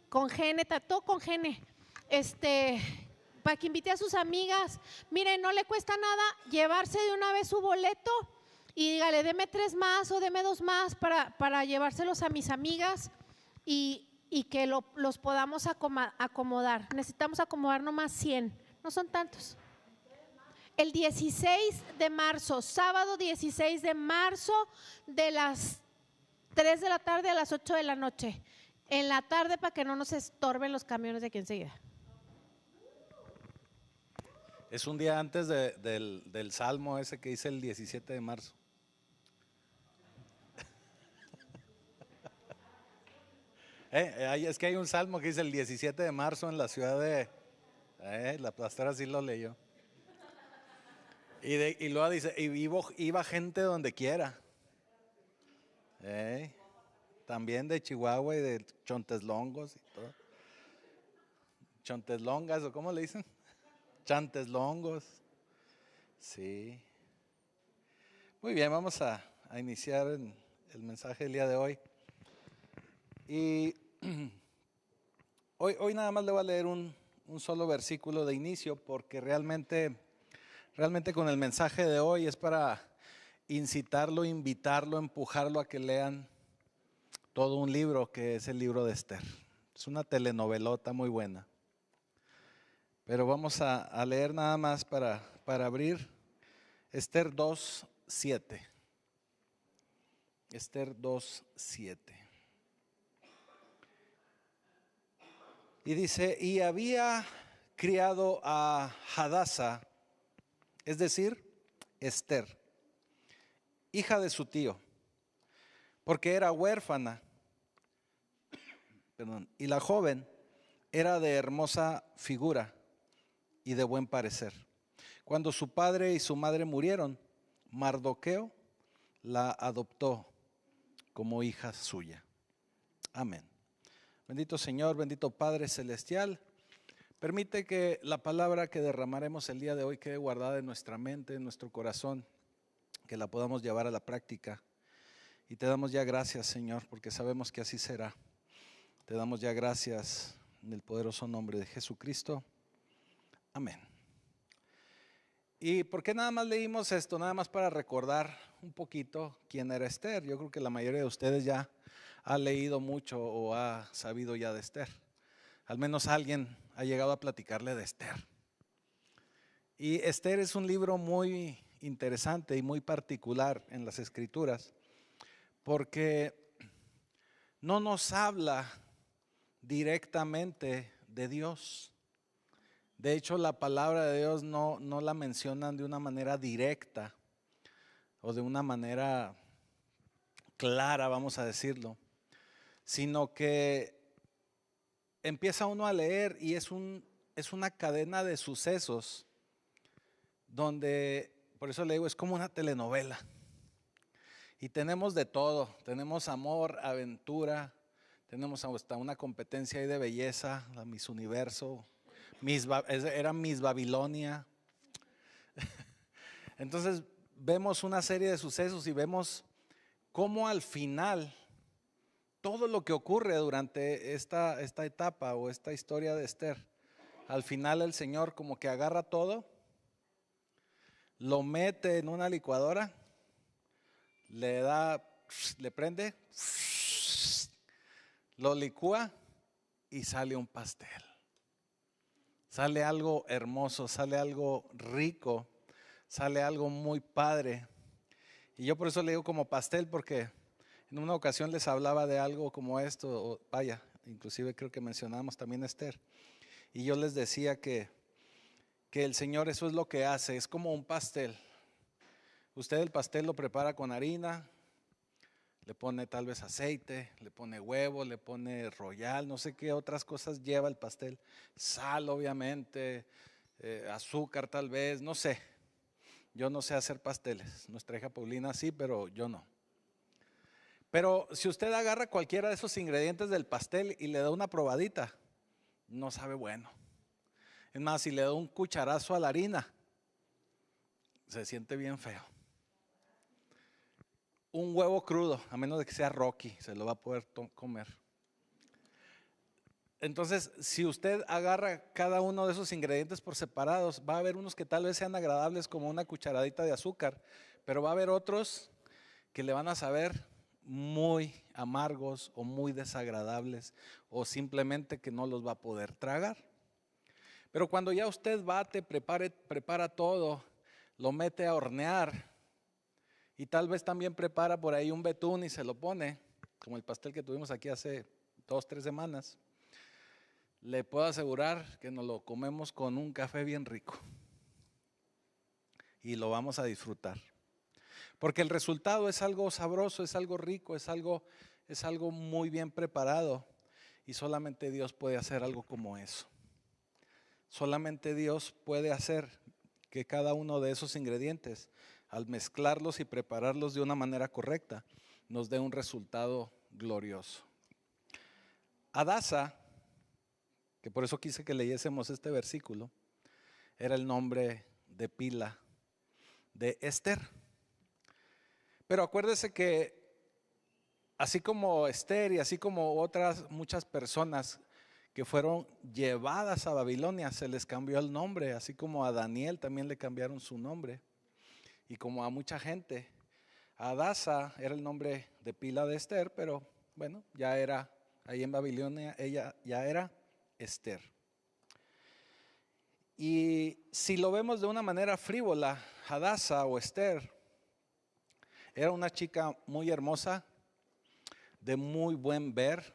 con Gene, todo con Gene, para que invite a sus amigas. Miren, no le cuesta nada llevarse de una vez su boleto y dígale, deme 3 más o deme 2 más para llevárselos a mis amigas y que los podamos acomodar. Necesitamos acomodar nomás 100, no son tantos. El 16 de marzo, sábado 16 de marzo, de las 3 de la tarde a las 8 de la noche. En la tarde, para que no nos estorben los camiones de aquí enseguida. Es un día antes del salmo ese que dice el 17 de marzo. Es que hay un salmo que dice el 17 de marzo en la ciudad de... la pastora sí lo leyó. Y luego dice, iba gente donde quiera. También de Chihuahua y de Chonteslongos y todo. Chonteslongas, ¿o cómo le dicen? Chanteslongos. Sí. Muy bien, vamos a iniciar el mensaje del día de hoy. Y hoy nada más le voy a leer un solo versículo de inicio, porque realmente con el mensaje de hoy es para incitarlo, invitarlo, empujarlo a que lean todo un libro que es el libro de Esther. Es una telenovelota muy buena. Pero vamos a leer nada más para abrir Esther 2:7. Esther 2:7. Y dice, y había criado a Hadasa, es decir, Esther, hija de su tío, porque era huérfana, y la joven era de hermosa figura y de buen parecer. Cuando su padre y su madre murieron, Mardoqueo la adoptó como hija suya. Amén. Bendito Señor, bendito Padre Celestial, permite que la palabra que derramaremos el día de hoy quede guardada en nuestra mente, en nuestro corazón, que la podamos llevar a la práctica. Y te damos ya gracias, Señor, porque sabemos que así será. Te damos ya gracias en el poderoso nombre de Jesucristo. Amén. ¿Y por qué nada más leímos esto? Nada más para recordar un poquito quién era Esther. Yo creo que la mayoría de ustedes ya ha leído mucho o ha sabido ya de Esther. Al menos alguien ha llegado a platicarle de Esther. Y Esther es un libro muy interesante y muy particular en las Escrituras, porque no nos habla directamente de Dios. De hecho, la palabra de Dios no la mencionan de una manera directa o de una manera clara, vamos a decirlo, sino que empieza uno a leer y es una cadena de sucesos donde, por eso le digo, es como una telenovela. Y tenemos de todo, tenemos amor, aventura, tenemos hasta una competencia ahí de belleza, la Miss Universo, era Miss Babilonia. Entonces vemos una serie de sucesos y vemos cómo al final todo lo que ocurre durante esta etapa o esta historia de Esther, al final el Señor como que agarra todo, lo mete en una licuadora, le prende, lo licúa y sale un pastel. Sale algo hermoso, sale algo rico, sale algo muy padre. Y yo por eso le digo como pastel, porque en una ocasión les hablaba de algo como esto, inclusive creo que mencionamos también a Esther. Y yo les decía que el Señor eso es lo que hace, es como un pastel. Usted el pastel lo prepara con harina, le pone tal vez aceite, le pone huevo, le pone royal, no sé qué otras cosas lleva el pastel. Sal obviamente, azúcar tal vez, no sé. Yo no sé hacer pasteles, nuestra hija Paulina sí, pero yo no. Pero si usted agarra cualquiera de esos ingredientes del pastel y le da una probadita, no sabe bueno. Es más, si le da un cucharazo a la harina, se siente bien feo. Un huevo crudo, a menos de que sea Rocky, se lo va a poder comer. Entonces, si usted agarra cada uno de esos ingredientes por separados, va a haber unos que tal vez sean agradables como una cucharadita de azúcar, pero va a haber otros que le van a saber muy amargos o muy desagradables o simplemente que no los va a poder tragar. Pero cuando ya usted bate, prepara todo, lo mete a hornear y tal vez también prepara por ahí un betún y se lo pone, como el pastel que tuvimos aquí hace 2-3 semanas. Le puedo asegurar que nos lo comemos con un café bien rico y lo vamos a disfrutar. Porque el resultado es algo sabroso, es algo rico, es algo muy bien preparado y solamente Dios puede hacer algo como eso. Solamente Dios puede hacer que cada uno de esos ingredientes, al mezclarlos y prepararlos de una manera correcta, nos dé un resultado glorioso. Adasa, que por eso quise que leyésemos este versículo, era el nombre de pila de Esther. Pero acuérdese que así como Esther y así como otras muchas personas que fueron llevadas a Babilonia, se les cambió el nombre, así como a Daniel también le cambiaron su nombre, y como a mucha gente. Adasa era el nombre de pila de Esther, pero bueno, ya era, ahí en Babilonia, ella ya era Esther. Y si lo vemos de una manera frívola, Adasa o Esther era una chica muy hermosa, de muy buen ver,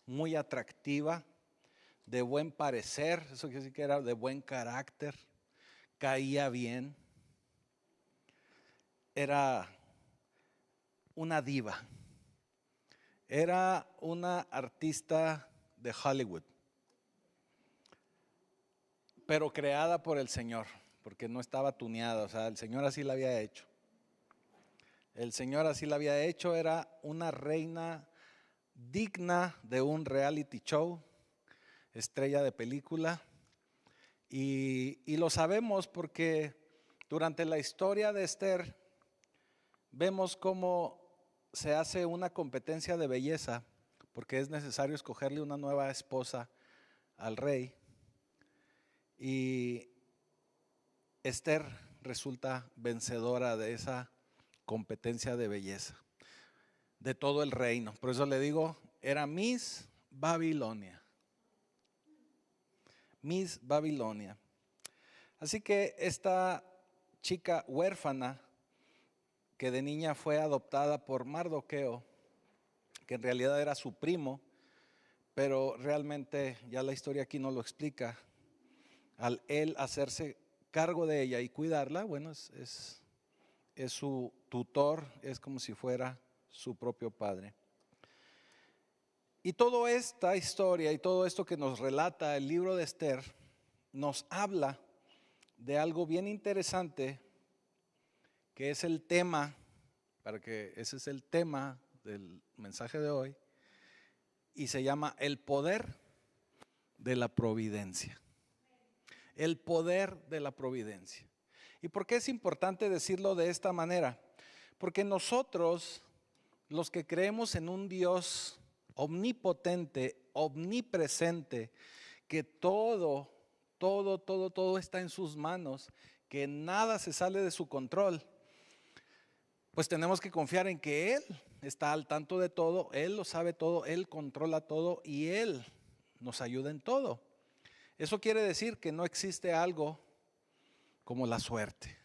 muy atractiva, de buen parecer, eso quiere decir que era de buen carácter, caía bien, era una diva, era una artista de Hollywood, pero creada por el Señor, porque no estaba tuneada, o sea, el Señor así la había hecho. El Señor así la había hecho, era una reina digna de un reality show, estrella de película, y lo sabemos porque durante la historia de Esther vemos cómo se hace una competencia de belleza, porque es necesario escogerle una nueva esposa al rey, y Esther resulta vencedora de esa competencia de belleza de todo el reino. Por eso le digo, era Miss Babilonia. Miss Babilonia. Así que esta chica huérfana, que de niña fue adoptada por Mardoqueo, que en realidad era su primo, pero realmente ya la historia aquí no lo explica. Al él hacerse cargo de ella y cuidarla, bueno, es su tutor, es como si fuera su propio padre. Y toda esta historia y todo esto que nos relata el libro de Esther nos habla de algo bien interesante, que es el tema, ese es el tema del mensaje de hoy, y se llama el poder de la providencia. El poder de la providencia. ¿Y por qué es importante decirlo de esta manera? Porque nosotros, los que creemos en un Dios omnipotente, omnipresente, que todo está en sus manos, que nada se sale de su control, pues tenemos que confiar en que Él está al tanto de todo, Él lo sabe todo, Él controla todo y Él nos ayuda en todo. Eso quiere decir que no existe algo como la suerte.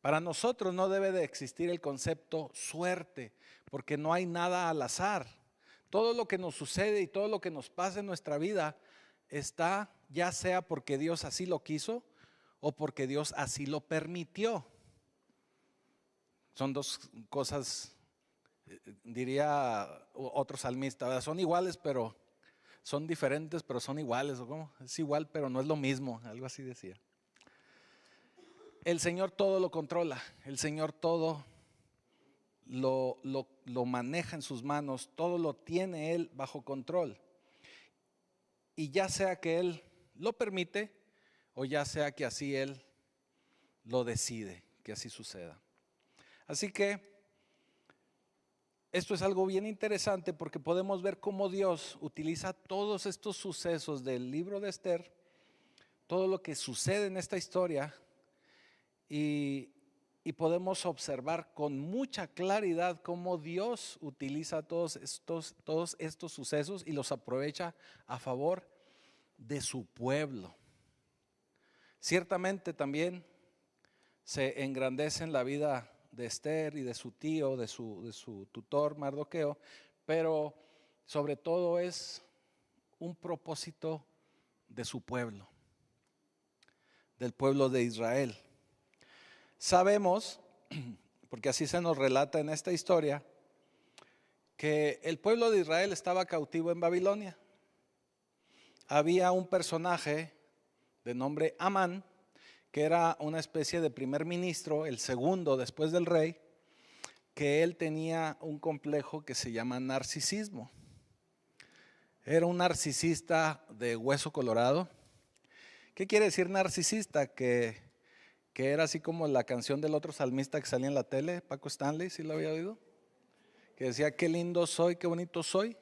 Para nosotros no debe de existir el concepto suerte, porque no hay nada al azar. Todo lo que nos sucede y todo lo que nos pasa en nuestra vida está ya sea porque Dios así lo quiso o porque Dios así lo permitió. Son dos cosas, diría otro salmista, ¿verdad? Son iguales, pero son diferentes, pero son iguales. ¿O cómo? Es igual, pero no es lo mismo, algo así decía. El Señor todo lo controla, el Señor todo lo maneja en sus manos, todo lo tiene Él bajo control. Y ya sea que Él lo permite o ya sea que así Él lo decide, que así suceda. Así que esto es algo bien interesante porque podemos ver cómo Dios utiliza todos estos sucesos del libro de Esther, todo lo que sucede en esta historia, y podemos observar con mucha claridad cómo Dios utiliza todos estos sucesos y los aprovecha a favor de su pueblo. Ciertamente también se engrandece en la vida de Esther y de su tío, de su tutor Mardoqueo, pero sobre todo es un propósito de su pueblo, del pueblo de Israel. Sabemos, porque así se nos relata en esta historia, que el pueblo de Israel estaba cautivo en Babilonia. Había un personaje de nombre Amán, que era una especie de primer ministro, el segundo después del rey, que él tenía un complejo que se llama narcisismo. Era un narcisista de hueso colorado. ¿Qué quiere decir narcisista? Que era así como la canción del otro salmista que salía en la tele, Paco Stanley, ¿sí lo había oído? Que decía, qué lindo soy, qué bonito soy,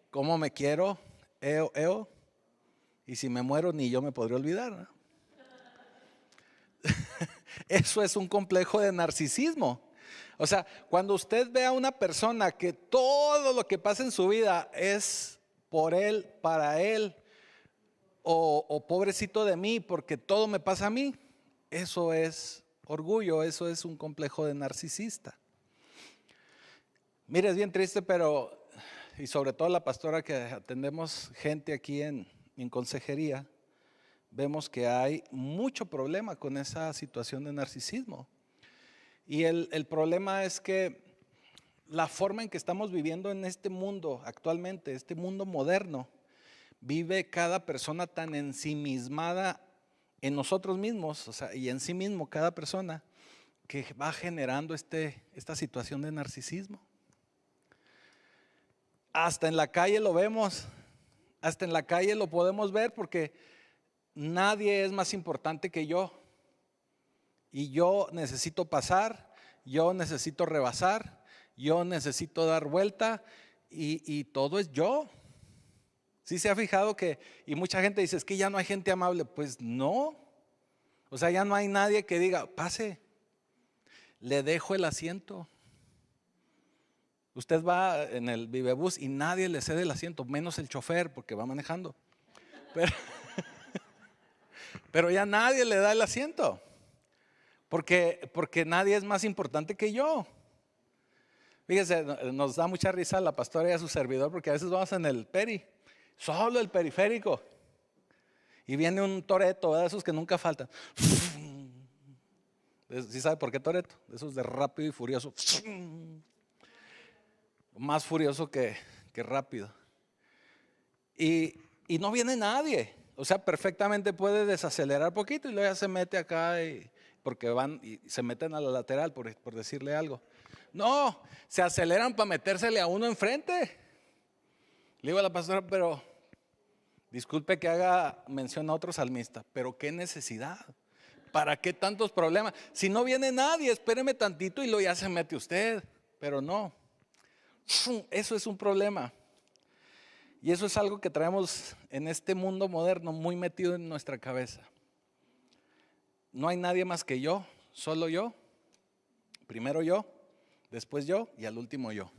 cómo me quiero, eo, eo, y si me muero ni yo me podría olvidar, ¿no? Eso es un complejo de narcisismo. O sea, cuando usted ve a una persona que todo lo que pasa en su vida es por él, para él, o pobrecito de mí porque todo me pasa a mí, eso es orgullo, eso es un complejo de narcisista. Mire, es bien triste, pero, y sobre todo la pastora que atendemos gente aquí en consejería, vemos que hay mucho problema con esa situación de narcisismo. Y el problema es que la forma en que estamos viviendo en este mundo actualmente, este mundo moderno, vive cada persona tan ensimismada en nosotros mismos, o sea, y en sí mismo cada persona, que va generando esta situación de narcisismo. Hasta en la calle lo vemos, hasta en la calle lo podemos ver porque nadie es más importante que yo. Y yo necesito pasar, yo necesito rebasar, yo necesito dar vuelta y todo es yo. ¿Sí se ha fijado que, y mucha gente dice, es que ya no hay gente amable? Pues no, o sea, ya no hay nadie que diga, pase, le dejo el asiento. Usted va en el Vivebús y nadie le cede el asiento, menos el chofer porque va manejando. Pero ya nadie le da el asiento, porque nadie es más importante que yo. Fíjese, nos da mucha risa la pastora y a su servidor porque a veces vamos en el solo el periférico, y viene un Toretto, de esos que nunca faltan. ¿Sí sabe por qué Toretto? De esos de rápido y furioso. Más furioso que rápido. Y no viene nadie. O sea, perfectamente puede desacelerar poquito y luego ya se mete acá porque van y se meten a la lateral por decirle algo. No, se aceleran para metérsele a uno enfrente. Le digo a la pastora, pero disculpe que haga mención a otro salmista, pero qué necesidad, ¿para qué tantos problemas? Si no viene nadie, espéreme tantito y luego ya se mete usted, pero no. Eso es un problema. Y eso es algo que traemos en este mundo moderno muy metido en nuestra cabeza. No hay nadie más que yo, solo yo, primero yo, después yo y al último yo.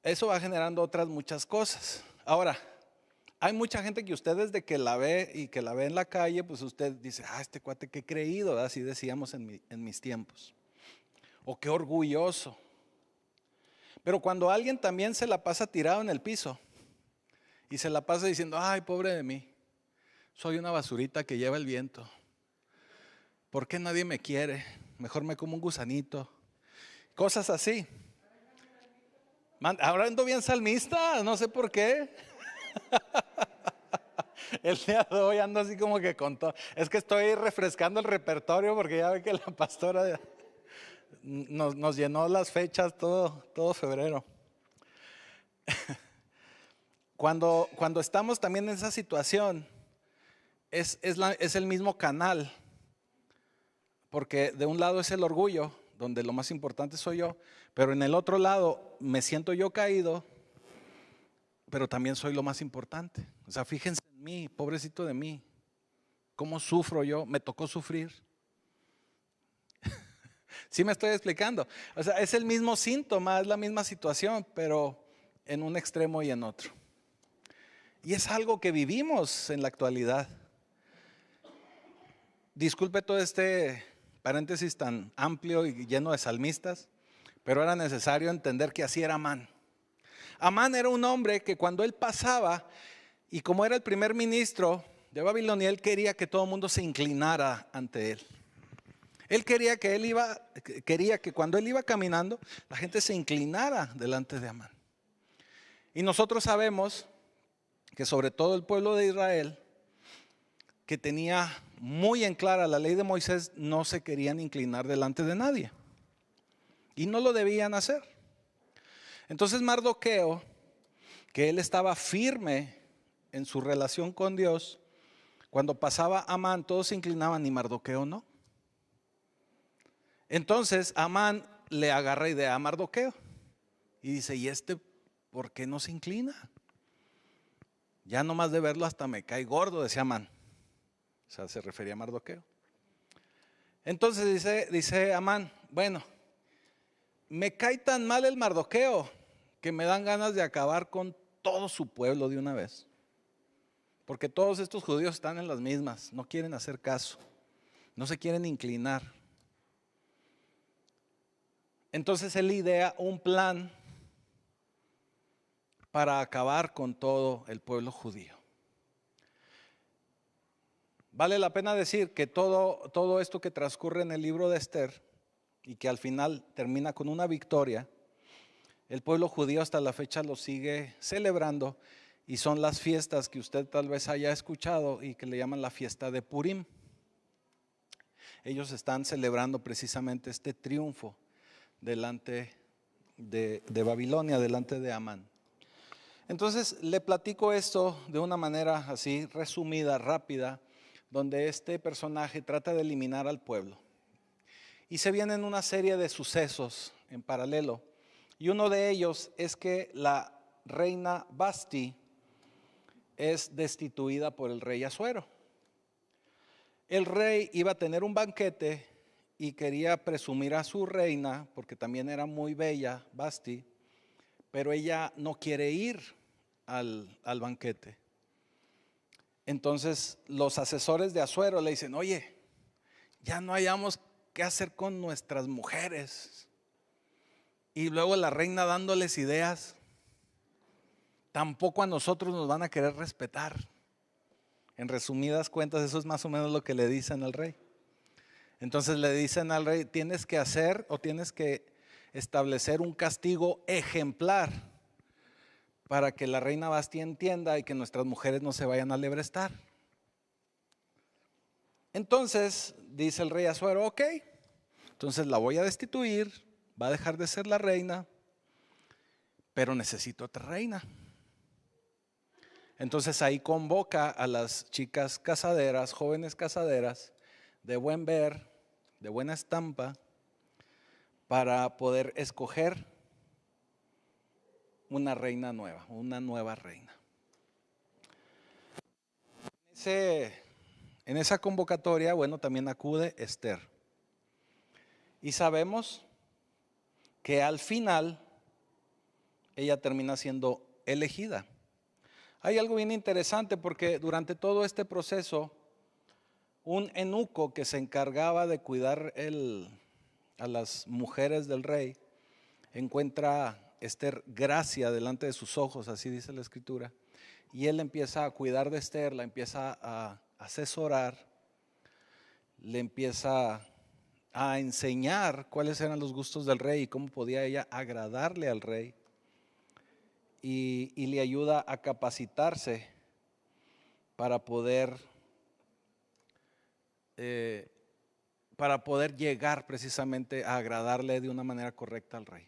Eso va generando otras muchas cosas. Ahora, hay mucha gente que usted desde que la ve y que la ve en la calle, pues usted dice, este cuate qué creído, así decíamos en mis tiempos. O qué orgulloso. Pero cuando alguien también se la pasa tirado en el piso y se la pasa diciendo, ay, pobre de mí, soy una basurita que lleva el viento. ¿Por qué nadie me quiere? Mejor me como un gusanito. Cosas así. Ahora ando bien salmista, no sé por qué. El día de hoy ando así como que con todo. Es que estoy refrescando el repertorio porque ya ve que la pastora nos llenó las fechas todo febrero. Cuando estamos también en esa situación, es el mismo canal, porque de un lado es el orgullo donde lo más importante soy yo, pero en el otro lado me siento yo caído, pero también soy lo más importante. O sea, fíjense en mí, pobrecito de mí, cómo sufro yo, me tocó sufrir. ¿Sí me estoy explicando? O sea, es el mismo síntoma, es la misma situación, pero en un extremo y en otro. Y es algo que vivimos en la actualidad. Disculpe todo este paréntesis tan amplio y lleno de salmistas, pero era necesario entender que así era Amán. Amán era un hombre que cuando él pasaba, y como era el primer ministro de Babilonia, él quería que todo el mundo se inclinara ante él. Él quería que cuando él iba caminando, la gente se inclinara delante de Amán. Y nosotros sabemos que sobre todo el pueblo de Israel, que tenía muy en clara la ley de Moisés, no se querían inclinar delante de nadie. Y no lo debían hacer. Entonces Mardoqueo, que él estaba firme en su relación con Dios, cuando pasaba Amán, todos se inclinaban y Mardoqueo no. Entonces Amán le agarra idea a Mardoqueo y dice, ¿y este por qué no se inclina? Ya nomás de verlo hasta me cae gordo, decía Amán. O sea, se refería a Mardoqueo. Entonces dice Amán, bueno, me cae tan mal el Mardoqueo que me dan ganas de acabar con todo su pueblo de una vez. Porque todos estos judíos están en las mismas, no quieren hacer caso, no se quieren inclinar. Entonces él idea un plan para acabar con todo el pueblo judío. Vale la pena decir que todo esto que transcurre en el libro de Esther y que al final termina con una victoria, el pueblo judío hasta la fecha lo sigue celebrando y son las fiestas que usted tal vez haya escuchado y que le llaman la fiesta de Purim. Ellos están celebrando precisamente este triunfo delante de Babilonia, delante de Amán. Entonces le platico esto de una manera así resumida, rápida, donde este personaje trata de eliminar al pueblo. Y se vienen una serie de sucesos en paralelo. Y uno de ellos es que la reina Vasti es destituida por el rey Asuero. El rey iba a tener un banquete y quería presumir a su reina, porque también era muy bella, Vasti, pero ella no quiere ir al banquete. Entonces los asesores de Asuero le dicen, oye, ya no hayamos qué hacer con nuestras mujeres. Y luego la reina dándoles ideas, tampoco a nosotros nos van a querer respetar. En resumidas cuentas, eso es más o menos lo que le dicen al rey. Entonces le dicen al rey, tienes que hacer o tienes que establecer un castigo ejemplar para que la reina Vasti entienda y que nuestras mujeres no se vayan a lebrestar. Entonces dice el rey Asuero, ok, entonces la voy a destituir, va a dejar de ser la reina, pero necesito otra reina. Entonces ahí convoca a las chicas casaderas, jóvenes casaderas, de buen ver, de buena estampa, para poder escoger una reina nueva, una nueva reina. En esa convocatoria, bueno, también acude Esther. Y sabemos que al final ella termina siendo elegida. Hay algo bien interesante porque durante todo este proceso, un eunuco que se encargaba de cuidar a las mujeres del rey, encuentra Esther gracia delante de sus ojos, así dice la escritura, y él empieza a cuidar de Esther, la empieza a asesorar, le empieza a enseñar cuáles eran los gustos del rey y cómo podía ella agradarle al rey, y le ayuda a capacitarse para poder llegar precisamente a agradarle de una manera correcta al rey.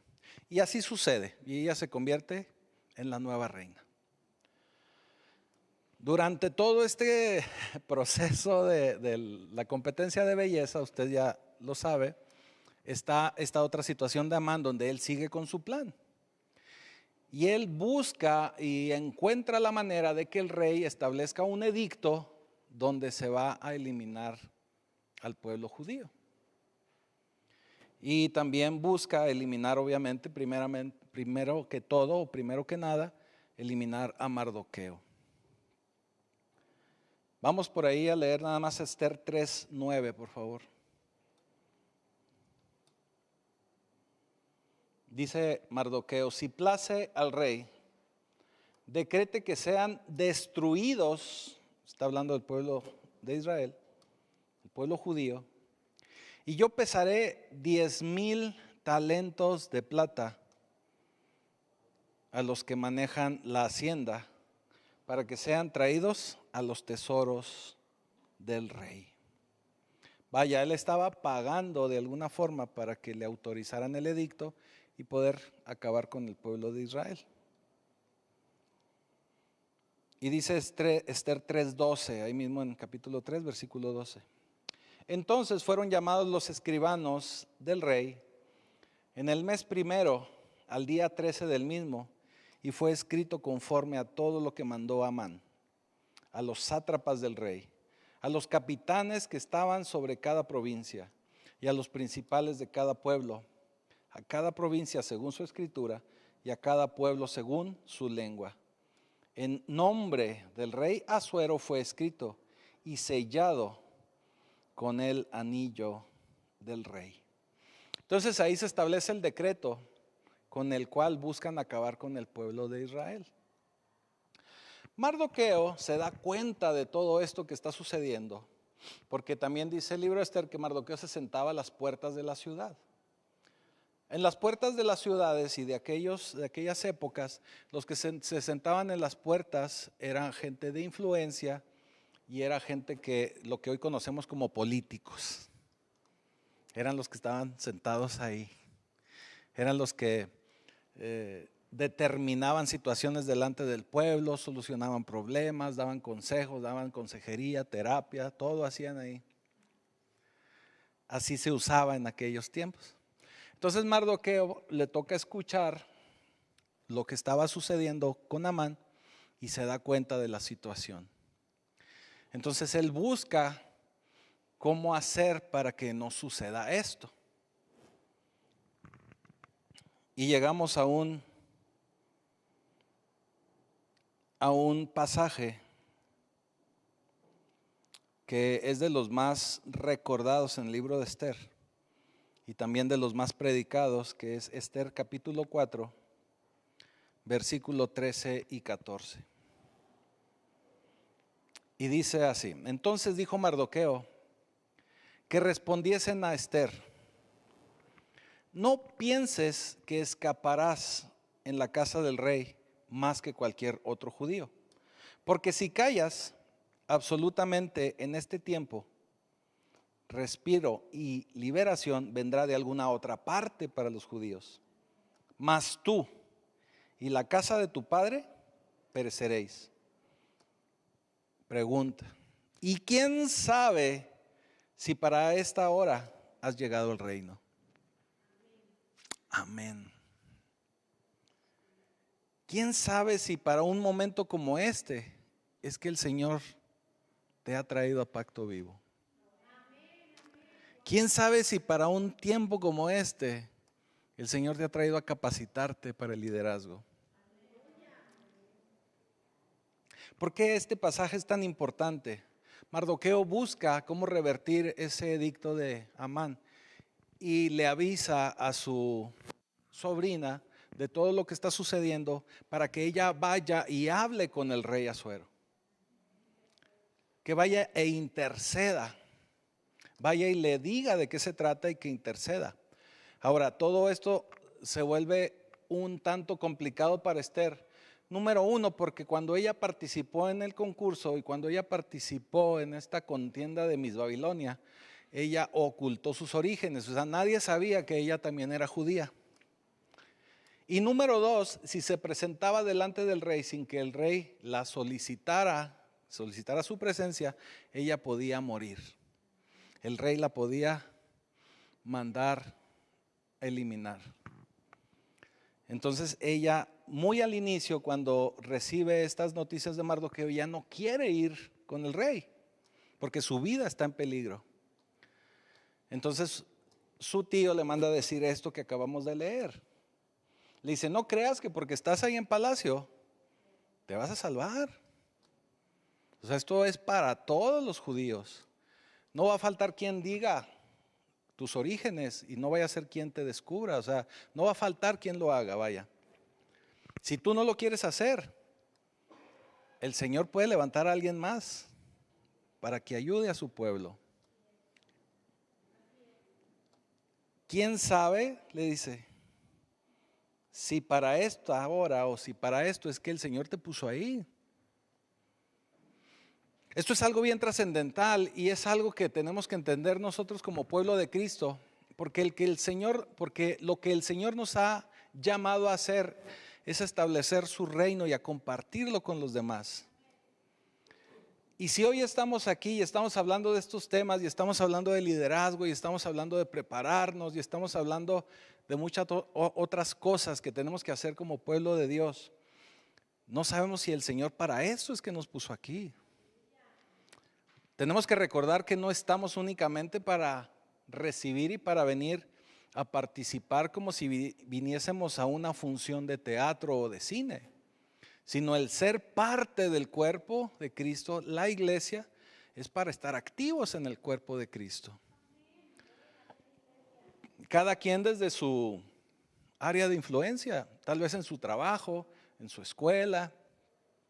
Y así sucede, y ella se convierte en la nueva reina. Durante todo este proceso de la competencia de belleza, usted ya lo sabe, está esta otra situación de Amán donde él sigue con su plan. Y él busca y encuentra la manera de que el rey establezca un edicto donde se va a eliminar al pueblo judío. Y también busca eliminar, obviamente, primero que todo, o primero que nada, eliminar a Mardoqueo. Vamos por ahí a leer nada más Esther 3:9, por favor. Dice Mardoqueo: si place al rey, decrete que sean destruidos, está hablando del pueblo de Israel, el pueblo judío, y yo pesaré 10,000 talentos de plata a los que manejan la hacienda, para que sean traídos a los tesoros del rey. Vaya, él estaba pagando de alguna forma para que le autorizaran el edicto y poder acabar con el pueblo de Israel. Y dice Esther 3:12, ahí mismo en capítulo 3, versículo 12. Entonces fueron llamados los escribanos del rey en el mes primero, al día 13 del mismo, y fue escrito conforme a todo lo que mandó Amán, a los sátrapas del rey, a los capitanes que estaban sobre cada provincia y a los principales de cada pueblo, a cada provincia según su escritura y a cada pueblo según su lengua. En nombre del rey Asuero fue escrito y sellado con el anillo del rey. Entonces ahí se establece el decreto con el cual buscan acabar con el pueblo de Israel. Mardoqueo se da cuenta de todo esto que está sucediendo, porque también dice el libro de Esther que Mardoqueo se sentaba a las puertas de la ciudad. En las puertas de las ciudades y de aquellas épocas, los que se sentaban en las puertas eran gente de influencia y era gente que lo que hoy conocemos como políticos. Eran los que estaban sentados ahí. Eran los que determinaban situaciones delante del pueblo, solucionaban problemas, daban consejos, daban consejería, terapia, todo hacían ahí. Así se usaba en aquellos tiempos. Entonces Mardoqueo le toca escuchar lo que estaba sucediendo con Amán y se da cuenta de la situación. Entonces él busca cómo hacer para que no suceda esto. Y llegamos a un pasaje que es de los más recordados en el libro de Esther y también de los más predicados, que es Esther capítulo 4, versículo 13 y 14. Y dice así: entonces dijo Mardoqueo que respondiesen a Esther: no pienses que escaparás en la casa del rey más que cualquier otro judío, porque si callas absolutamente en este tiempo, respiro y liberación vendrá de alguna otra parte para los judíos, mas tú y la casa de tu padre pereceréis. Pregunta: ¿y quién sabe si para esta hora has llegado al reino? Amén. ¿Quién sabe si para un momento como este es que el Señor te ha traído a pacto vivo? ¿Quién sabe si para un tiempo como este el Señor te ha traído a capacitarte para el liderazgo? ¿Por qué este pasaje es tan importante? Mardoqueo busca cómo revertir ese edicto de Amán y le avisa a su sobrina de todo lo que está sucediendo para que ella vaya y hable con el rey Asuero. Que vaya e interceda. Vaya y le diga de qué se trata y que interceda. Ahora, todo esto se vuelve un tanto complicado para Esther. Número uno, porque cuando ella participó en el concurso y cuando ella participó en esta contienda de Miss Babilonia, ella ocultó sus orígenes. O sea, nadie sabía que ella también era judía. Y número dos, si se presentaba delante del rey sin que el rey la solicitara su presencia, ella podía morir. El rey la podía mandar eliminar. Entonces ella, muy al inicio, cuando recibe estas noticias de Mardoqueo, ya no quiere ir con el rey, porque su vida está en peligro. Entonces su tío le manda a decir esto que acabamos de leer. Le dice, no creas que porque estás ahí en palacio, te vas a salvar. O sea, esto es para todos los judíos. No va a faltar quien diga tus orígenes y no vaya a ser quien te descubra. O sea, no va a faltar quien lo haga, vaya. Si tú no lo quieres hacer, el Señor puede levantar a alguien más para que ayude a su pueblo. ¿Quién sabe? Le dice, si para esto ahora o si para esto es que el Señor te puso ahí. Esto es algo bien trascendental y es algo que tenemos que entender nosotros como pueblo de Cristo, porque lo que el Señor nos ha llamado a hacer es establecer su reino y a compartirlo con los demás. Y si hoy estamos aquí y estamos hablando de estos temas y estamos hablando de liderazgo y estamos hablando de prepararnos y estamos hablando de muchas otras cosas que tenemos que hacer como pueblo de Dios, no sabemos si el Señor para eso es que nos puso aquí. Tenemos que recordar que no estamos únicamente para recibir y para venir a participar como si viniésemos a una función de teatro o de cine, sino el ser parte del cuerpo de Cristo. La iglesia es para estar activos en el cuerpo de Cristo. Cada quien desde su área de influencia, tal vez en su trabajo, en su escuela,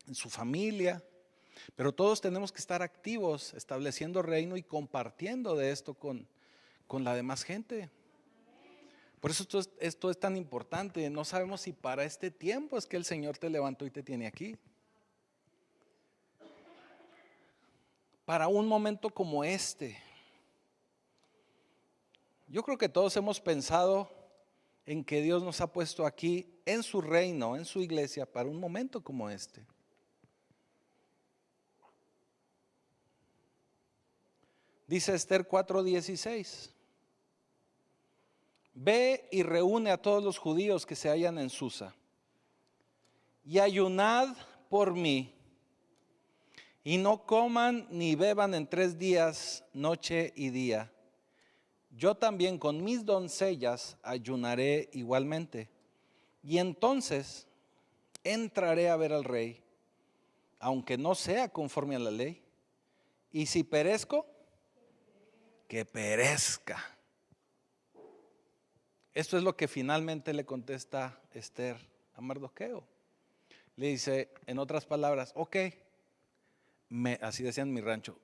en su familia. Pero todos tenemos que estar activos, estableciendo reino y compartiendo de esto con la demás gente. Por eso esto es tan importante. No sabemos si para este tiempo es que el Señor te levantó y te tiene aquí. Para un momento como este. Yo creo que todos hemos pensado en que Dios nos ha puesto aquí en su reino, en su iglesia, para un momento como este. Dice Esther 4:16, ve y reúne a todos los judíos que se hallan en Susa y ayunad por mí y no coman ni beban en 3 días, noche y día. Yo también con mis doncellas ayunaré igualmente y entonces entraré a ver al rey, aunque no sea conforme a la ley, y si perezco, que perezca. Esto es lo que finalmente le contesta Esther a Mardoqueo. Le dice, en otras palabras, ok, así decían en mi rancho,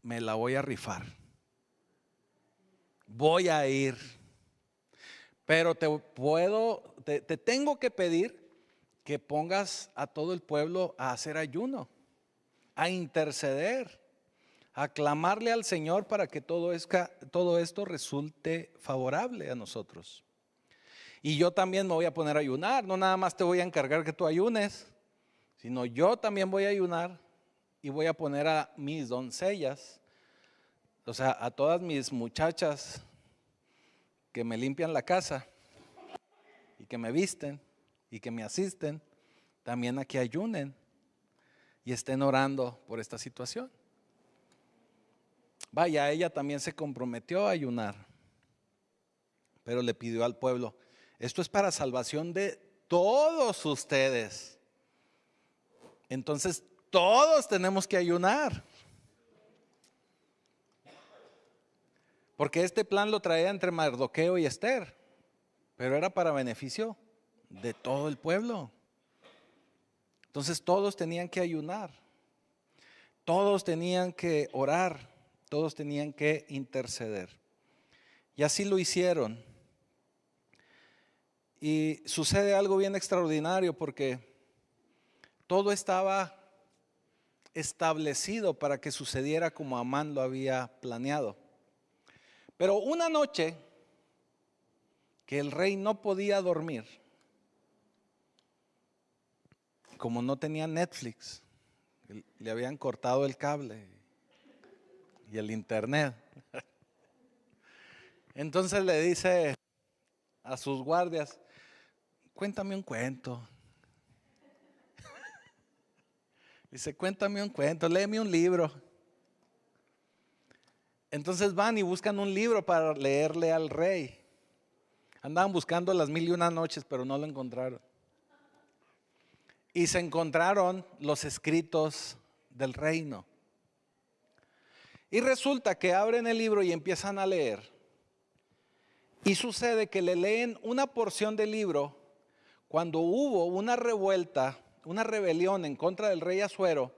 me la voy a rifar. Voy a ir. Pero te tengo que pedir que pongas a todo el pueblo a hacer ayuno, a interceder, a clamarle al Señor para que todo esto resulte favorable a nosotros. Y yo también me voy a poner a ayunar, no nada más te voy a encargar que tú ayunes, sino yo también voy a ayunar y voy a poner a mis doncellas, o sea, a todas mis muchachas que me limpian la casa y que me visten y que me asisten, también a que ayunen y estén orando por esta situación. Vaya, ella también se comprometió a ayunar, pero le pidió al pueblo, esto es para salvación de todos ustedes. Entonces todos tenemos que ayunar. Porque este plan lo traía entre Mardoqueo y Esther, pero era para beneficio de todo el pueblo. Entonces todos tenían que ayunar, todos tenían que orar, todos tenían que interceder. Y así lo hicieron. Y sucede algo bien extraordinario porque todo estaba establecido para que sucediera como Amán lo había planeado. Pero una noche que el rey no podía dormir, como no tenía Netflix, le habían cortado el cable y el internet. Entonces le dice a sus guardias, cuéntame un cuento. Dice, cuéntame un cuento, léeme un libro. Entonces van y buscan un libro para leerle al rey. Andaban buscando las 1001 noches, pero no lo encontraron. Y se encontraron los escritos del reino. Y resulta que abren el libro y empiezan a leer. Y sucede que le leen una porción del libro cuando hubo una revuelta, una rebelión en contra del rey Asuero,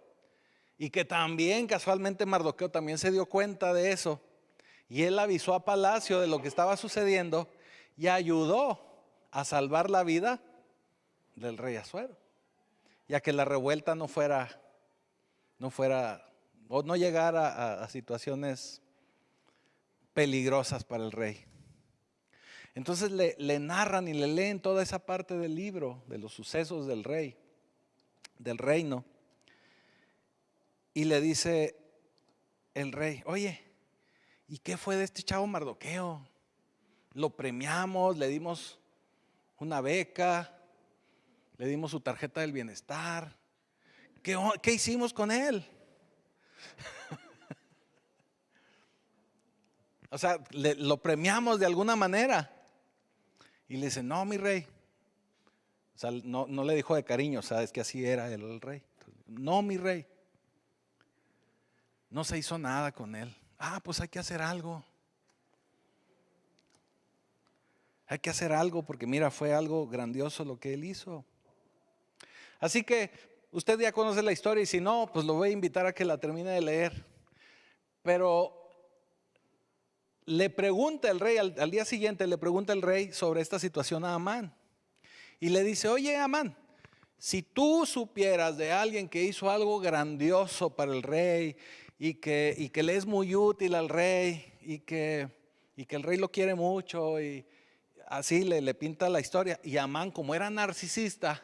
y que también casualmente Mardoqueo también se dio cuenta de eso, y él avisó a Palacio de lo que estaba sucediendo y ayudó a salvar la vida del rey Asuero, ya que la revuelta no llegara a situaciones peligrosas para el rey. Entonces le narran y le leen toda esa parte del libro, de los sucesos del rey, del reino. Y le dice el rey, oye, ¿y qué fue de este chavo Mardoqueo? Lo premiamos, le dimos una beca, le dimos su tarjeta del bienestar. ¿Qué hicimos con él? O sea, lo premiamos de alguna manera. Y le dice, no, mi rey. O sea, no le dijo de cariño, o sea, es que así era el rey. No, mi rey. No se hizo nada con él. Ah, pues hay que hacer algo. Hay que hacer algo porque mira, fue algo grandioso lo que él hizo. Así que usted ya conoce la historia y si no, pues lo voy a invitar a que la termine de leer. Pero le pregunta el rey, al día siguiente le pregunta el rey sobre esta situación a Amán. Y le dice, oye Amán, si tú supieras de alguien que hizo algo grandioso para el rey y que le es muy útil al rey y que el rey lo quiere mucho y así le pinta la historia. Y Amán, como era narcisista,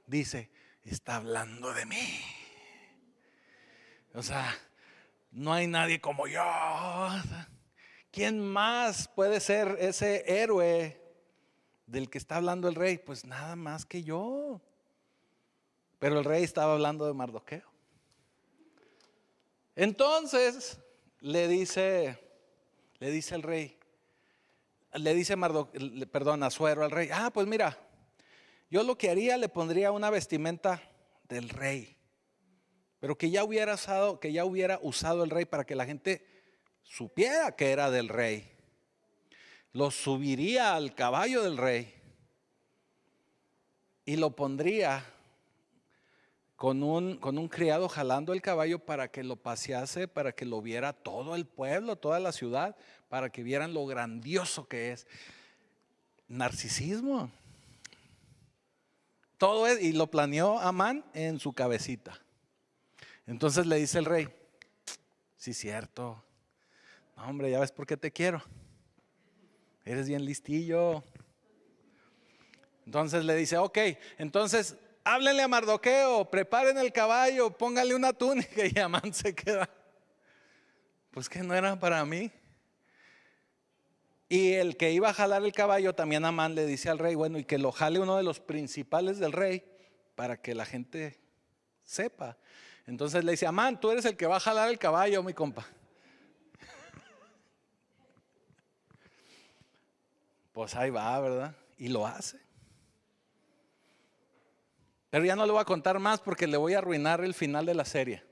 dice, está hablando de mí. O sea, no hay nadie como yo. ¿Quién más puede ser ese héroe del que está hablando el rey? Pues nada más que yo. Pero el rey estaba hablando de Mardoqueo. Entonces le dice el rey, le dice Asuero al rey, pues mira, yo lo que haría, le pondría una vestimenta del rey, pero que ya hubiera usado el rey para que la gente supiera que era del rey. Lo subiría al caballo del rey y lo pondría con un criado jalando el caballo para que lo pasease, para que lo viera todo el pueblo, toda la ciudad, para que vieran lo grandioso que es. Narcisismo. Todo es, y lo planeó Amán en su cabecita. Entonces le dice el rey, sí, cierto. No, hombre, ya ves por qué te quiero. Eres bien listillo. Entonces le dice, ok, entonces háblenle a Mardoqueo, preparen el caballo, póngale una túnica. Y Amán se queda, pues que no era para mí. Y el que iba a jalar el caballo, también Amán le dice al rey, bueno, y que lo jale uno de los principales del rey para que la gente sepa. Entonces le dice, Amán, tú eres el que va a jalar el caballo, mi compa. Pues ahí va, ¿verdad? Y lo hace. Pero ya no le voy a contar más porque le voy a arruinar el final de la serie.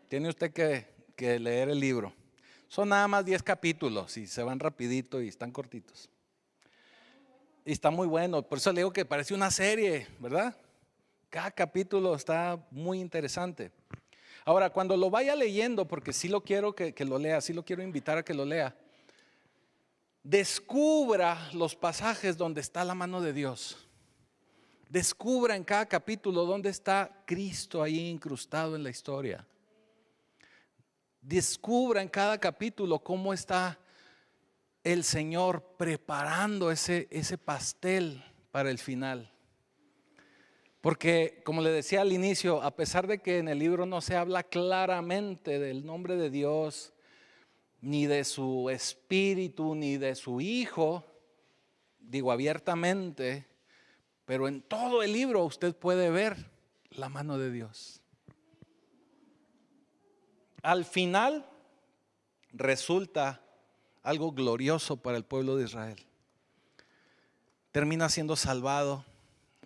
Tiene usted que leer el libro. Son nada más 10 capítulos y se van rapidito y están cortitos. Y está muy bueno, por eso le digo que parece una serie, ¿verdad? Cada capítulo está muy interesante. Ahora, cuando lo vaya leyendo, porque sí lo quiero que lo lea, sí lo quiero invitar a que lo lea, descubra los pasajes donde está la mano de Dios. Descubra en cada capítulo dónde está Cristo ahí incrustado en la historia. Descubra en cada capítulo cómo está el Señor preparando ese pastel para el final. Porque, como le decía al inicio, a pesar de que en el libro no se habla claramente del nombre de Dios, ni de su espíritu, ni de su Hijo, digo abiertamente, pero en todo el libro usted puede ver la mano de Dios. Al final resulta algo glorioso para el pueblo de Israel. Termina siendo salvado.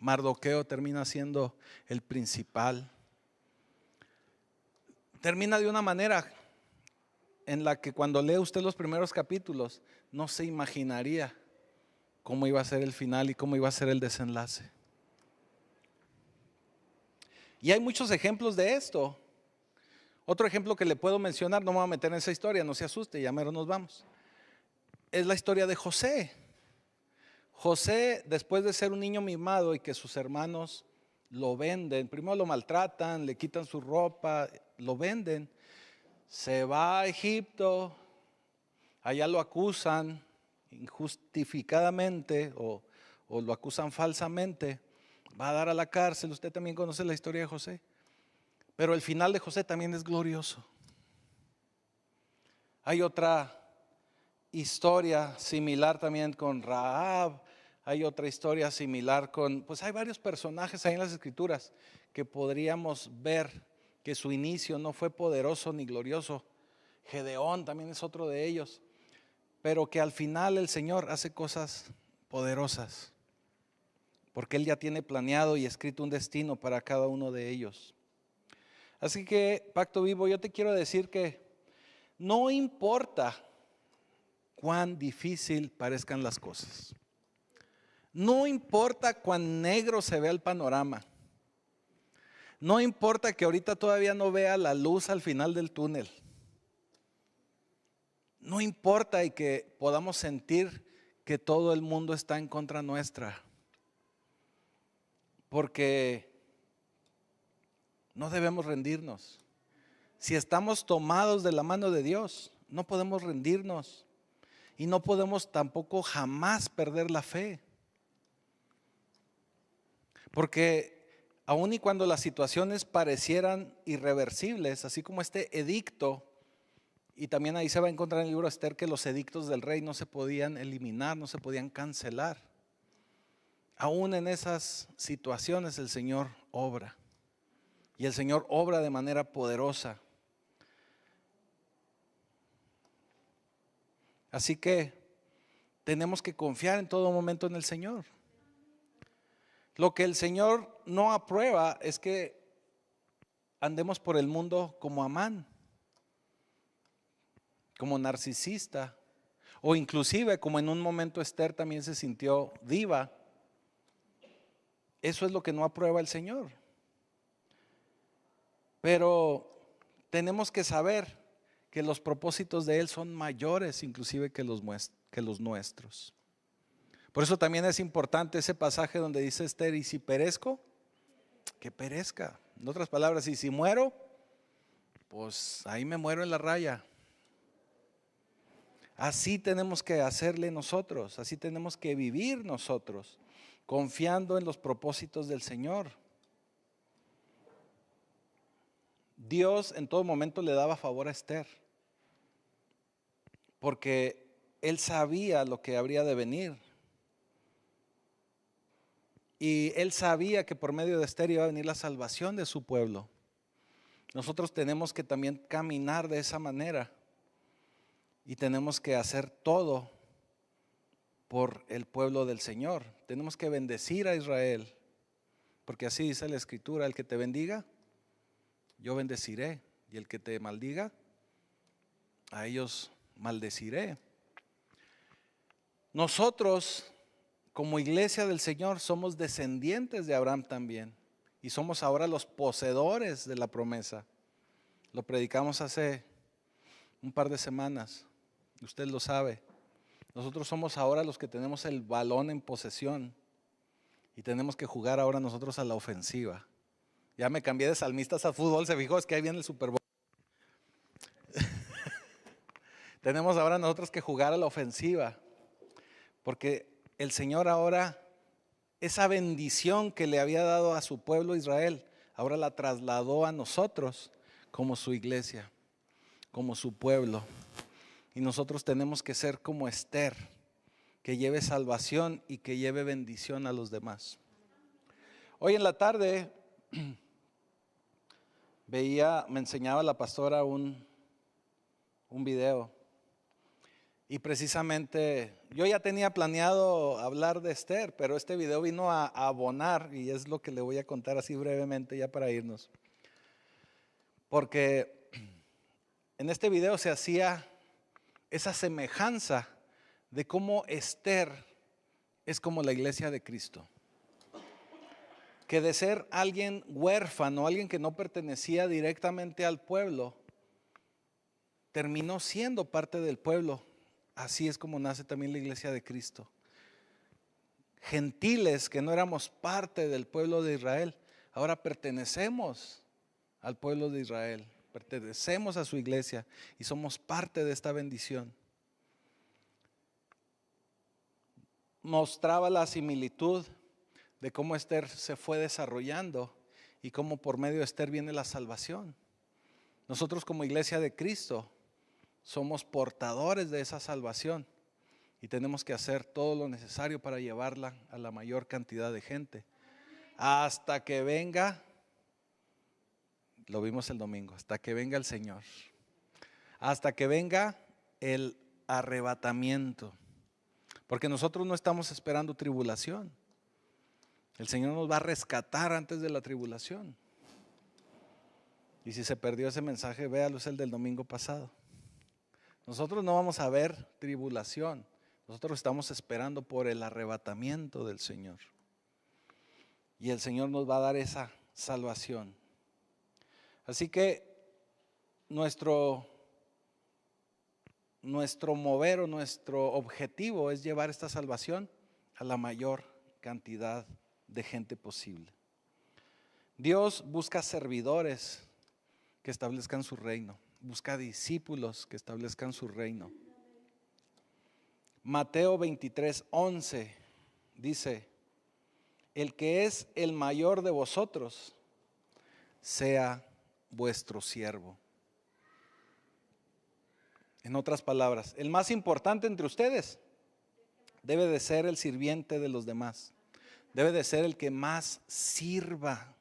Mardoqueo termina siendo el principal. Termina de una manera en la que cuando lee usted los primeros capítulos no se imaginaría cómo iba a ser el final y cómo iba a ser el desenlace. Y hay muchos ejemplos de esto. Otro ejemplo que le puedo mencionar, no me voy a meter en esa historia, no se asuste, ya mero nos vamos. Es la historia de José. José, después de ser un niño mimado y que sus hermanos lo venden, primero lo maltratan, le quitan su ropa, lo venden, se va a Egipto, allá lo acusan injustificadamente o lo acusan falsamente, va a dar a la cárcel. Usted también conoce la historia de José, pero el final de José también es glorioso. Hay otra historia similar también con Rahab. Hay otra historia similar pues hay varios personajes ahí en las escrituras que podríamos ver que su inicio no fue poderoso ni glorioso. Gedeón también es otro de ellos, pero que al final el Señor hace cosas poderosas, porque Él ya tiene planeado y escrito un destino para cada uno de ellos. Así que, Pacto Vivo, yo te quiero decir que no importa cuán difícil parezcan las cosas. No importa cuán negro se vea el panorama. No importa que ahorita todavía no vea la luz al final del túnel. No importa y que podamos sentir que todo el mundo está en contra nuestra. Porque no debemos rendirnos. Si estamos tomados de la mano de Dios, no podemos rendirnos. Y no podemos tampoco jamás perder la fe. Porque aun y cuando las situaciones parecieran irreversibles, así como este edicto, y también ahí se va a encontrar en el libro de Esther que los edictos del rey no se podían eliminar, no se podían cancelar. Aún en esas situaciones el Señor obra. Y el Señor obra de manera poderosa. Así que tenemos que confiar en todo momento en el Señor. Lo que el Señor no aprueba es que andemos por el mundo como Amán, como narcisista, o inclusive como en un momento Esther también se sintió diva. Eso es lo que no aprueba el Señor. Pero tenemos que saber que los propósitos de Él son mayores inclusive que los nuestros. Por eso también es importante ese pasaje donde dice Esther, y si perezco, que perezca. En otras palabras, y si muero, pues ahí me muero en la raya. Así tenemos que hacerle nosotros, así tenemos que vivir nosotros, confiando en los propósitos del Señor. Dios en todo momento le daba favor a Esther, porque Él sabía lo que habría de venir. Y Él sabía que por medio de Esther iba a venir la salvación de su pueblo. Nosotros tenemos que también caminar de esa manera. Y tenemos que hacer todo por el pueblo del Señor. Tenemos que bendecir a Israel. Porque así dice la Escritura, el que te bendiga, yo bendeciré. Y el que te maldiga, a ellos maldeciré. Nosotros, como iglesia del Señor, somos descendientes de Abraham también. Y somos ahora los poseedores de la promesa. Lo predicamos hace un par de semanas. Usted lo sabe. Nosotros somos ahora los que tenemos el balón en posesión. Y tenemos que jugar ahora nosotros a la ofensiva. Ya me cambié de salmistas a fútbol, se fijó, es que ahí viene el Super Bowl. Tenemos ahora nosotros que jugar a la ofensiva. Porque el Señor ahora, esa bendición que le había dado a su pueblo Israel, ahora la trasladó a nosotros como su iglesia, como su pueblo. Y nosotros tenemos que ser como Esther, que lleve salvación y que lleve bendición a los demás. Hoy en la tarde me enseñaba la pastora un video. Y precisamente yo ya tenía planeado hablar de Esther, pero este video vino a abonar, y es lo que le voy a contar así brevemente ya para irnos. Porque en este video se hacía esa semejanza de cómo Esther es como la iglesia de Cristo. Que de ser alguien huérfano, alguien que no pertenecía directamente al pueblo, terminó siendo parte del pueblo. Así es como nace también la iglesia de Cristo. Gentiles que no éramos parte del pueblo de Israel, ahora pertenecemos al pueblo de Israel, pertenecemos a su iglesia y somos parte de esta bendición. Mostraba la similitud de cómo Esther se fue desarrollando y cómo por medio de Esther viene la salvación. Nosotros como iglesia de Cristo somos portadores de esa salvación y tenemos que hacer todo lo necesario para llevarla a la mayor cantidad de gente. Hasta que venga, lo vimos el domingo, hasta que venga el Señor. Hasta que venga el arrebatamiento. Porque nosotros no estamos esperando tribulación. El Señor nos va a rescatar antes de la tribulación. Y si se perdió ese mensaje, véalo, es el del domingo pasado. Nosotros no vamos a ver tribulación. Nosotros estamos esperando por el arrebatamiento del Señor. Y el Señor nos va a dar esa salvación. Así que nuestro mover o nuestro objetivo es llevar esta salvación a la mayor cantidad de gente posible. Dios busca servidores que establezcan su reino. Busca discípulos que establezcan su reino. Mateo 23:11 dice: el que es el mayor de vosotros, sea vuestro siervo. En otras palabras, el más importante entre ustedes debe de ser el sirviente de los demás. Debe de ser el que más sirva.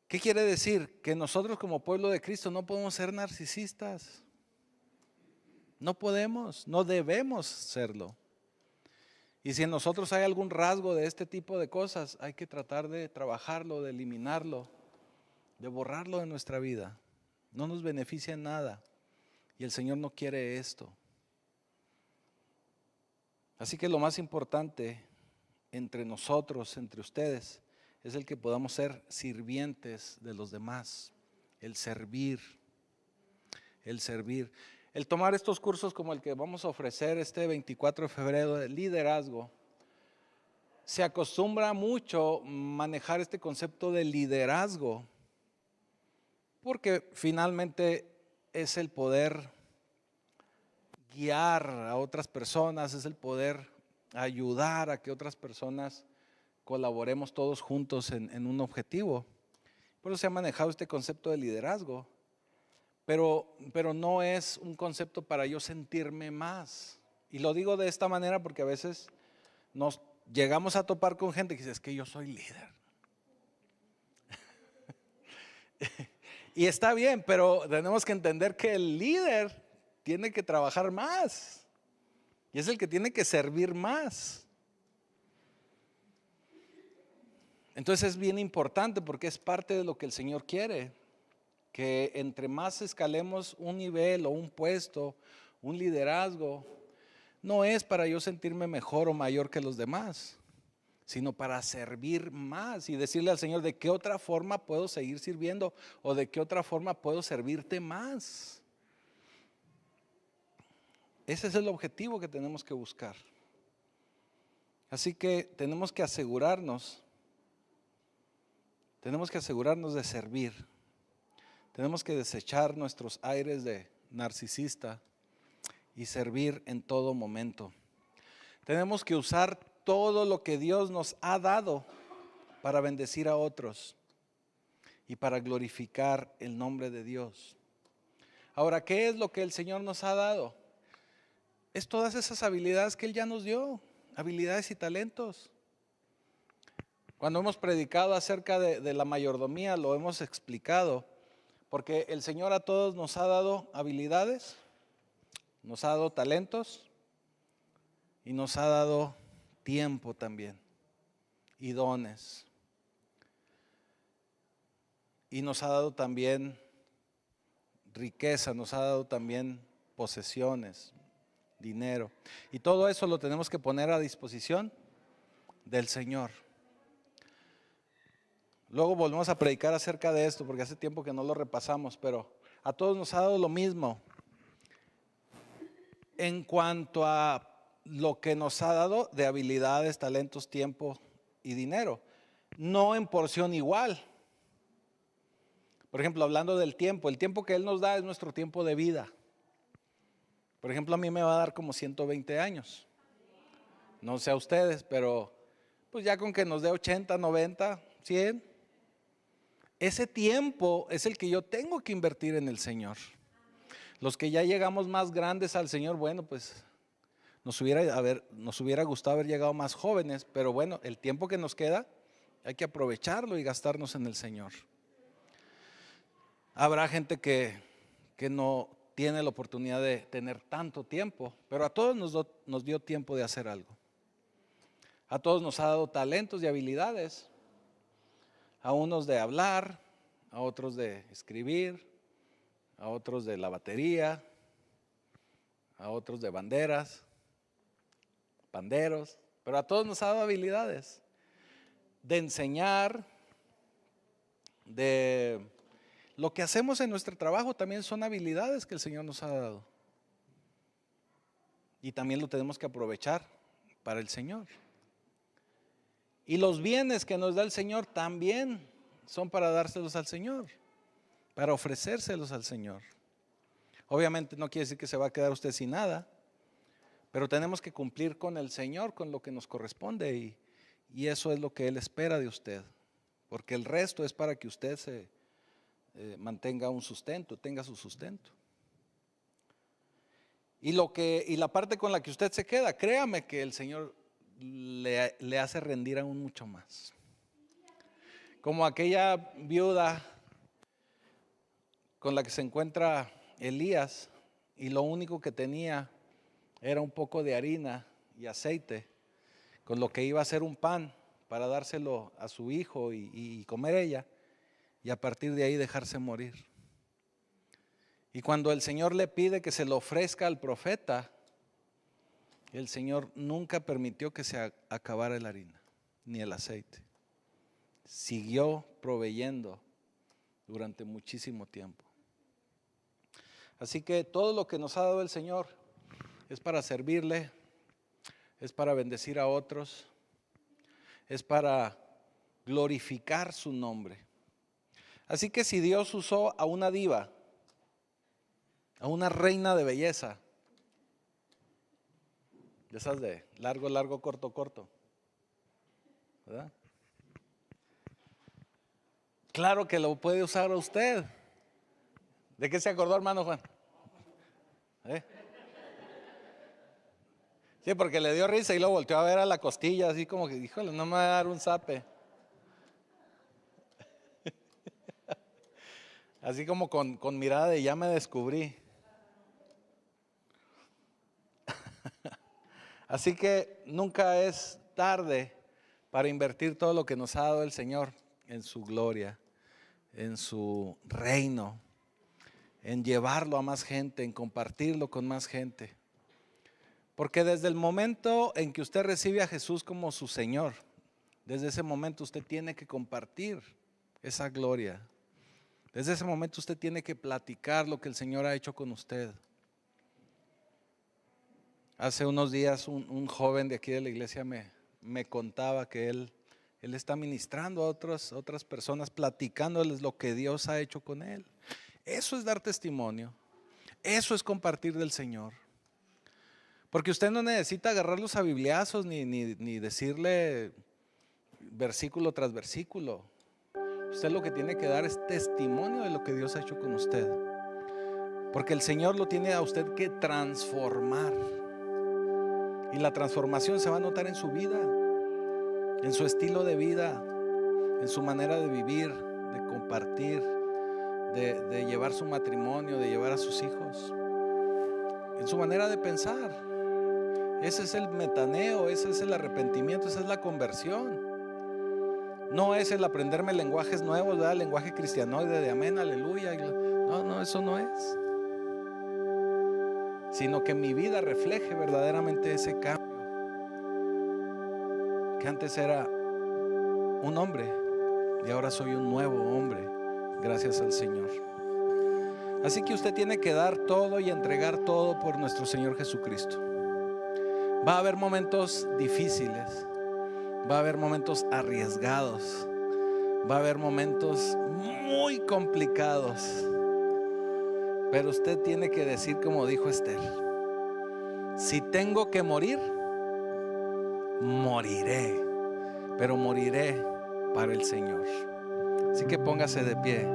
¿Qué quiere decir? Que nosotros como pueblo de Cristo no podemos ser narcisistas. No podemos, no debemos serlo. Y si en nosotros hay algún rasgo de este tipo de cosas, hay que tratar de trabajarlo, de eliminarlo, de borrarlo de nuestra vida. No nos beneficia en nada. Y el Señor no quiere esto. Así que lo más importante entre nosotros, entre ustedes, es el que podamos ser sirvientes de los demás, el servir, el tomar estos cursos como el que vamos a ofrecer este 24 de febrero de liderazgo. Se acostumbra mucho manejar este concepto de liderazgo, porque finalmente es el poder guiar a otras personas, es el poder ayudar a que otras personas colaboremos todos juntos en un objetivo. Por eso se ha manejado este concepto de liderazgo, pero no es un concepto para yo sentirme más. Y lo digo de esta manera porque a veces nos llegamos a topar con gente que dice: es que yo soy líder. Y está bien, pero tenemos que entender que el líder tiene que trabajar más y es el que tiene que servir más. Entonces es bien importante porque es parte de lo que el Señor quiere, que entre más escalemos un nivel o un puesto, un liderazgo, no es para yo sentirme mejor o mayor que los demás, sino para servir más y decirle al Señor de qué otra forma puedo seguir sirviendo o de qué otra forma puedo servirte más. Ese es el objetivo que tenemos que buscar. Así que tenemos que asegurarnos de servir. Tenemos que desechar nuestros aires de narcisista y servir en todo momento. Tenemos que usar todo lo que Dios nos ha dado para bendecir a otros y para glorificar el nombre de Dios. Ahora, ¿qué es lo que el Señor nos ha dado? es todas esas habilidades que Él ya nos dio, habilidades y talentos. Cuando hemos predicado acerca de la mayordomía, lo hemos explicado, porque el Señor a todos nos ha dado habilidades, nos ha dado talentos y nos ha dado tiempo también y dones. Y nos ha dado también riqueza, nos ha dado también posesiones, dinero. Y todo eso lo tenemos que poner a disposición del Señor. Luego volvemos a predicar acerca de esto, porque hace tiempo que no lo repasamos, pero a todos nos ha dado lo mismo. En cuanto a lo que nos ha dado de habilidades, talentos, tiempo y dinero, no en porción igual. Por ejemplo, hablando del tiempo, el tiempo que Él nos da es nuestro tiempo de vida. Por ejemplo, a mí me va a dar como 120 años. No sé a ustedes, pero pues ya con que nos dé 80, 90, 100. Ese tiempo es el que yo tengo que invertir en el Señor. Los que ya llegamos más grandes al Señor, bueno, pues nos hubiera gustado haber llegado más jóvenes, pero bueno, el tiempo que nos queda hay que aprovecharlo y gastarnos en el Señor. Habrá gente que no tiene la oportunidad de tener tanto tiempo, pero a todos nos dio tiempo de hacer algo. A todos nos ha dado talentos y habilidades. A unos de hablar, a otros de escribir, a otros de la batería, a otros de banderas, panderos, pero a todos nos ha dado habilidades de enseñar, de lo que hacemos en nuestro trabajo también son habilidades que el Señor nos ha dado. Y también lo tenemos que aprovechar para el Señor. Y los bienes que nos da el Señor también son para dárselos al Señor, para ofrecérselos al Señor. Obviamente no quiere decir que se va a quedar usted sin nada, pero tenemos que cumplir con el Señor, con lo que nos corresponde, y eso es lo que Él espera de usted, porque el resto es para que usted se mantenga un sustento, tenga su sustento. Y la parte con la que usted se queda, créame que el Señor le hace rendir aún mucho más. Como aquella viuda con la que se encuentra Elías, y lo único que tenía era un poco de harina y aceite, con lo que iba a hacer un pan para dárselo a su hijo y comer ella, y a partir de ahí dejarse morir. Y cuando el Señor le pide que se lo ofrezca al profeta, el Señor nunca permitió que se acabara la harina ni el aceite. Siguió proveyendo durante muchísimo tiempo. Así que todo lo que nos ha dado el Señor es para servirle, es para bendecir a otros, es para glorificar su nombre. Así que si Dios usó a una diva, a una reina de belleza, de esas de largo, largo, corto, corto, ¿verdad? Claro que lo puede usar a usted. ¿De qué se acordó, hermano Juan? Sí, porque le dio risa y luego volteó a ver a la costilla, así como que, híjole, no me va a dar un zape. Así como con mirada de ya me descubrí. Así que nunca es tarde para invertir todo lo que nos ha dado el Señor en su gloria, en su reino, en llevarlo a más gente, en compartirlo con más gente. Porque desde el momento en que usted recibe a Jesús como su Señor, desde ese momento usted tiene que compartir esa gloria. Desde ese momento usted tiene que platicar lo que el Señor ha hecho con usted. Hace unos días un joven de aquí de la iglesia me contaba que él está ministrando a otras personas, platicándoles lo que Dios ha hecho con él. Eso es dar testimonio, eso es compartir del Señor. Porque usted no necesita agarrarlos a bibliazos ni decirle versículo tras versículo. Usted lo que tiene que dar es testimonio de lo que Dios ha hecho con usted. Porque el Señor lo tiene a usted que transformar. Y la transformación se va a notar en su vida, en su estilo de vida, en su manera de vivir, de compartir, de llevar su matrimonio, de llevar a sus hijos, en su manera de pensar. Ese es el metaneo, ese es el arrepentimiento, esa es la conversión. No es el aprenderme lenguajes nuevos, ¿verdad? Lenguaje cristianoide de amén, aleluya. No, eso no es. Sino que mi vida refleje verdaderamente ese cambio. Que antes era un hombre y ahora soy un nuevo hombre, gracias al Señor. Así que usted tiene que dar todo y entregar todo por nuestro Señor Jesucristo. Va a haber momentos difíciles, va a haber momentos arriesgados, va a haber momentos muy complicados, pero usted tiene que decir como dijo Esther: si tengo que morir, moriré, pero moriré para el Señor. Así que póngase de pie.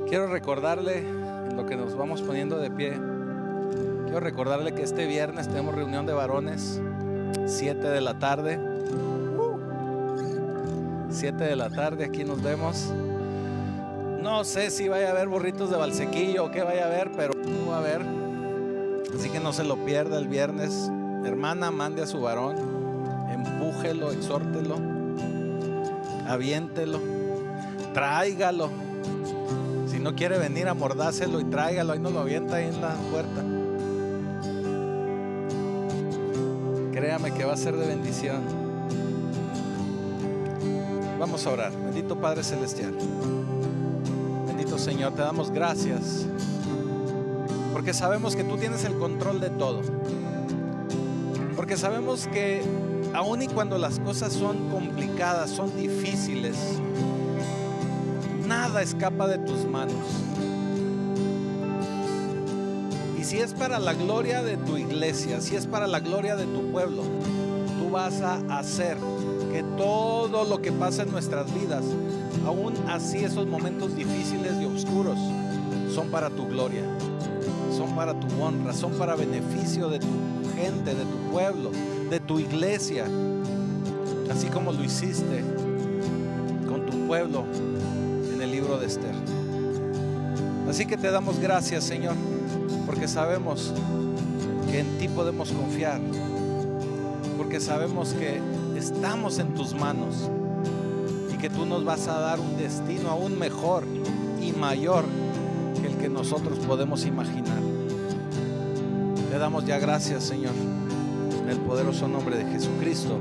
Quiero recordarle, en lo que nos vamos poniendo de pie, quiero recordarle que este viernes tenemos reunión de varones, 7 de la tarde. 7 de la tarde, aquí nos vemos. No sé si vaya a haber burritos de Valsequillo o qué vaya a haber, pero va a haber. Así que no se lo pierda el viernes. Hermana, mande a su varón, empújelo, exhórtelo, aviéntelo, tráigalo. Si no quiere venir, amordácelo y tráigalo. Ahí nos lo avienta ahí en la puerta. Créame que va a ser de bendición. Vamos a orar. Bendito Padre Celestial, bendito Señor, te damos gracias porque sabemos que tú tienes el control de todo. Porque sabemos que aun y cuando las cosas son complicadas, son difíciles, nada escapa de tus manos. Y si es para la gloria de tu iglesia, si es para la gloria de tu pueblo, tú vas a hacer que todo lo que pasa en nuestras vidas, aún así esos momentos difíciles y oscuros, son para tu gloria, son para tu honra, son para beneficio de tu gente, de tu pueblo, de tu iglesia, así como lo hiciste con tu pueblo en el libro de Esther. Así que te damos gracias, Señor, porque sabemos que en ti podemos confiar, porque sabemos que estamos en tus manos y que tú nos vas a dar un destino aún mejor y mayor que el que nosotros podemos imaginar. Te damos ya gracias, Señor, en el poderoso nombre de Jesucristo.